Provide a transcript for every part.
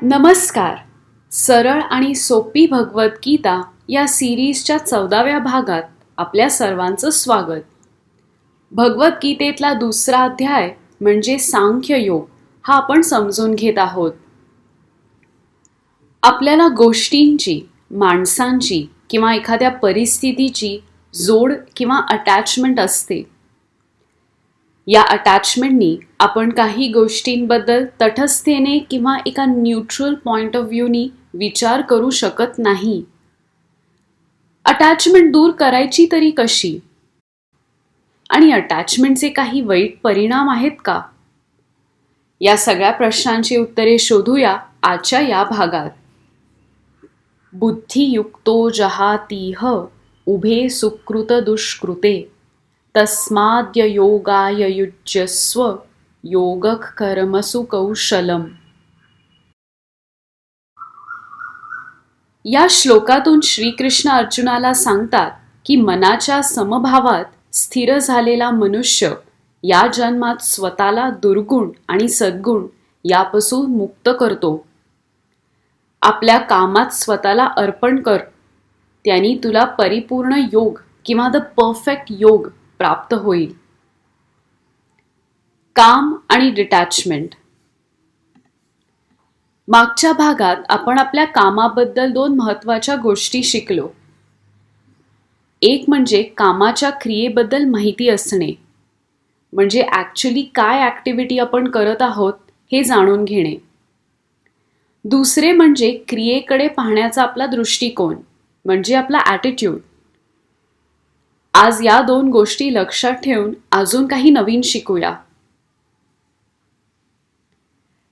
नमस्कार. सरळ आणि सोपी भगवद्गीता या सिरीजच्या 14व्या भागात आपल्या सर्वांचं स्वागत. भगवद्गीतेतला दुसरा अध्याय म्हणजे सांख्य योग हा आपण समजून घेत आहोत. आपल्याला गोष्टींची, माणसांची किंवा एखाद्या परिस्थितीची जोड किंवा अटॅचमेंट असते. या अटॅचमेंटनी आपण काही गोष्टींबद्दल तटस्थतेने किंवा एका न्यूट्रल पॉइंट ऑफ व्ह्यूनी विचार करू शकत नाही. अटॅचमेंट दूर करायची तरी कशी? आणि अटॅचमेंटचे काही वाईट परिणाम आहेत का? या सगळ्या प्रश्नांची उत्तरे शोधूया आजच्या या भागात. बुद्धियुक्तो जहातीह उभे सुकृत दुष्कृते तस्माद्य योगाय युज्यस्व योगः कर्मसु कौशलम. या श्लोकातून श्रीकृष्ण अर्जुनाला सांगतात की मनाच्या समभावात स्थिर झालेला मनुष्य या जन्मात स्वतःला दुर्गुण आणि सद्गुण यापासून मुक्त करतो. आपल्या कामात स्वतःला अर्पण कर, त्यांनी तुला परिपूर्ण योग किंवा द परफेक्ट योग प्राप्त होईल. काम आणि डिटॅचमेंट. मागच्या भागात आपण आपल्या कामाबद्दल 2 महत्त्वाच्या गोष्टी शिकलो. एक म्हणजे कामाच्या क्रियेबद्दल माहिती असणे, म्हणजे ॲक्च्युली काय ॲक्टिव्हिटी आपण करत आहोत हे जाणून घेणे. दुसरे म्हणजे क्रियेकडे पाहण्याचा आपला दृष्टिकोन, म्हणजे आपला ॲटिट्यूड. आज या 2 गोष्टी लक्षात ठेवून अजून काही नवीन शिकूया.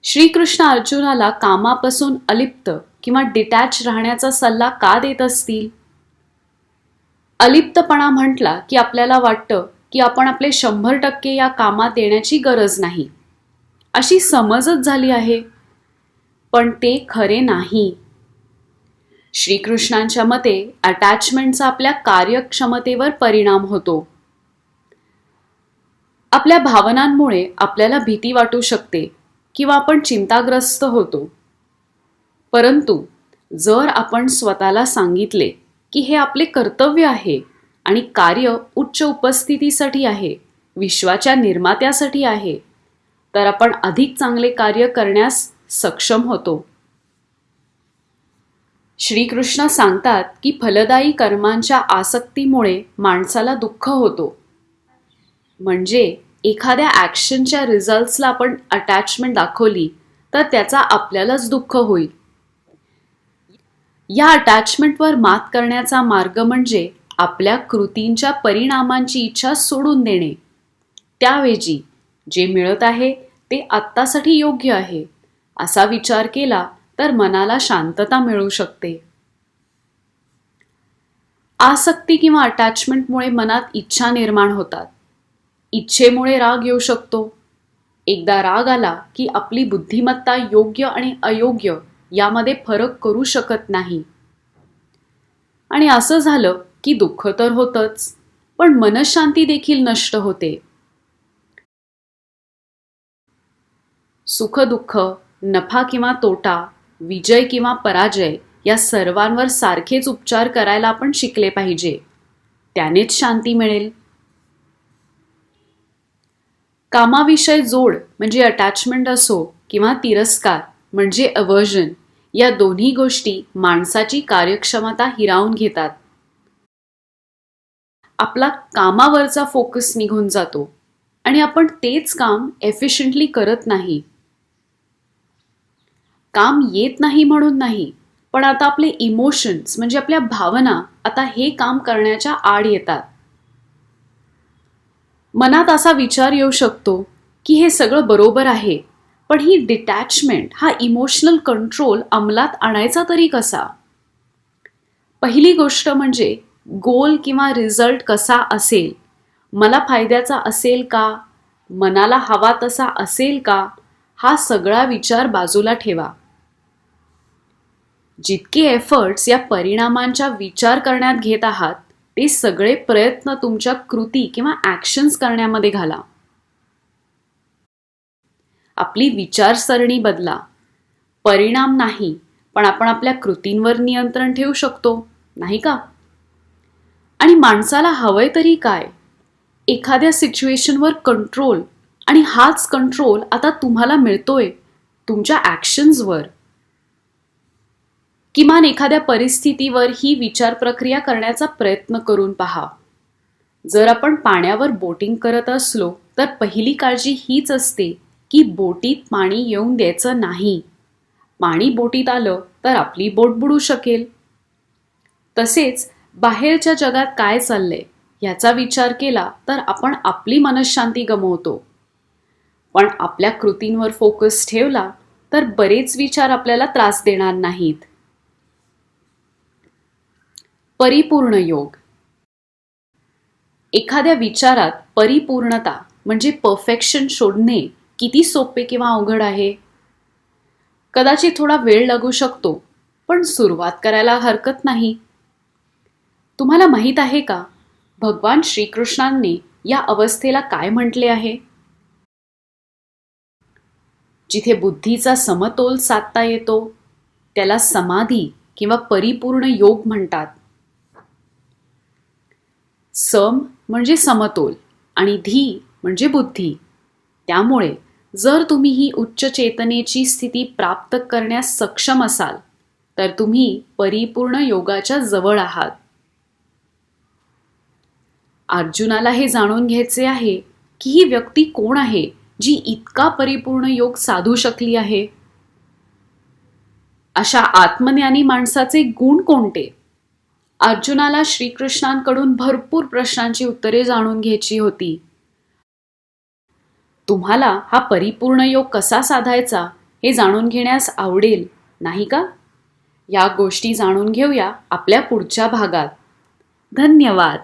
श्रीकृष्ण अर्जुनाला कामापासून अलिप्त किंवा डिटॅच राहण्याचा सल्ला का देत असतील? अलिप्तपणा म्हटला की आपल्याला वाटतं की आपण आपले 100% या कामात देण्याची गरज नाही, अशी समजच झाली आहे. पण ते खरे नाही. श्रीकृष्णांच्या मते अटॅचमेंटचा आपल्या कार्यक्षमतेवर परिणाम होतो. आपल्या भावनांमुळे आपल्याला भीती वाटू शकते किंवा आपण चिंताग्रस्त होतो. परंतु जर आपण स्वतःला सांगितले की हे आपले कर्तव्य आहे आणि कार्य उच्च उपस्थितीसाठी आहे, विश्वाच्या निर्मात्यासाठी आहे, तर आपण अधिक चांगले कार्य करण्यास सक्षम होतो. श्रीकृष्ण सांगतात की फलदायी कर्मांच्या आसक्तीमुळे माणसाला दुःख होतो. म्हणजे एखाद्या ॲक्शनच्या रिझल्ट्सला आपण अटॅचमेंट दाखवली तर त्याचा आपल्यालाच दुःख होईल. या अटॅचमेंटवर मात करण्याचा मार्ग म्हणजे आपल्या कृतींच्या परिणामांची इच्छा सोडून देणे. त्याऐवजी जे मिळत आहे ते आत्तासाठी योग्य आहे असा विचार केला तर मनाला शांतता मिळू शकते. आसक्ती किंवा अटॅचमेंटमुळे मनात इच्छा निर्माण होतात. इच्छेमुळे राग येऊ शकतो. एकदा राग आला की आपली बुद्धिमत्ता योग्य आणि अयोग्य यामध्ये फरक करू शकत नाही. आणि असं झालं की दुःख तर होतच, पण मनशांती देखील नष्ट होते. सुख दुःख, नफा किंवा तोटा, विजय किंवा पराजय या सर्वांवर सारखेच उपचार करायला आपण शिकले पाहिजे. त्यानेच शांती मिळेल. कामाविषयी जोड म्हणजे अटॅचमेंट असो किंवा तिरस्कार म्हणजे अवर्जन, या दोन्ही गोष्टी माणसाची कार्यक्षमता हिरावून घेतात. आपला कामावरचा फोकस निघून जातो आणि आपण तेच काम एफिशियंटली करत नाही. काम येत नाही म्हणून नाही, पण आता आपले इमोशन्स म्हणजे आपल्या भावना आता हे काम करण्याच्या आड येतात. मनात असा विचार येऊ शकतो की हे सगळं बरोबर आहे, पण ही डिटॅचमेंट, हा इमोशनल कंट्रोल अंमलात आणायचा तरी कसा? पहिली गोष्ट म्हणजे गोल किंवा रिझल्ट कसा असेल, मला फायद्याचा असेल का, मनाला हवा तसा असेल का, हा सगळा विचार बाजूला ठेवा. जितके एफर्ट्स या परिणामांच्या विचार करण्यात घेत आहात ते सगळे प्रयत्न तुमच्या कृती किंवा ॲक्शन्स करण्यामध्ये घाला. आपली विचारसरणी बदला. परिणाम नाही, पण आपण आपल्या कृतींवर नियंत्रण ठेवू शकतो, नाही का? आणि माणसाला हवंय तरी काय? एखाद्या सिच्युएशनवर कंट्रोल. आणि हाच कंट्रोल आता तुम्हाला मिळतोय तुमच्या ॲक्शन्सवर. किमान एखाद्या परिस्थितीवर ही विचार प्रक्रिया करण्याचा प्रयत्न करून पहा. जर आपण पाण्यावर बोटिंग करत असलो तर पहिली काळजी हीच असते की बोटीत पाणी येऊन द्यायचं नाही. पाणी बोटीत आलं तर आपली बोट बुडू शकेल. तसेच बाहेरच्या जगात काय चाललंय ह्याचा विचार केला तर आपण आपली मनःशांती गमावतो. पण आपल्या कृतींवर फोकस ठेवला तर बरेच विचार आपल्याला त्रास देणार नाहीत. परिपूर्ण योग. एखाद्या विचारात परिपूर्णता म्हणजे परफेक्शन शोधणे किती सोपे किंवा अवघड आहे? कदाचित थोडा वेळ लागू शकतो, पण सुरुवात करायला हरकत नाही. तुम्हाला माहीत आहे का, भगवान श्रीकृष्णांनी या अवस्थेला काय म्हटले आहे? जिथे बुद्धीचा समतोल साधता येतो त्याला समाधी किंवा परिपूर्ण योग म्हणतात. सम म्हणजे समतोल आणि धी म्हणजे बुद्धी. त्यामुळे जर तुम्ही ही उच्च चेतनेची स्थिती प्राप्त करण्यास सक्षम असाल तर तुम्ही परिपूर्ण योगाच्या जवळ आहात. अर्जुनाला हे जाणून घ्यायचे आहे की ही व्यक्ती कोण आहे जी इतका परिपूर्ण योग साधू शकली आहे. अशा आत्मज्ञानी माणसाचे गुण कोणते? अर्जुनाला श्रीकृष्णांकडून भरपूर प्रश्नांची उत्तरे जाणून घ्यायची होती. तुम्हाला हा परिपूर्ण योग कसा साधायचा हे जाणून घेण्यास आवडेल, नाही का? या गोष्टी जाणून घेऊया आपल्या पुढच्या भागात. धन्यवाद.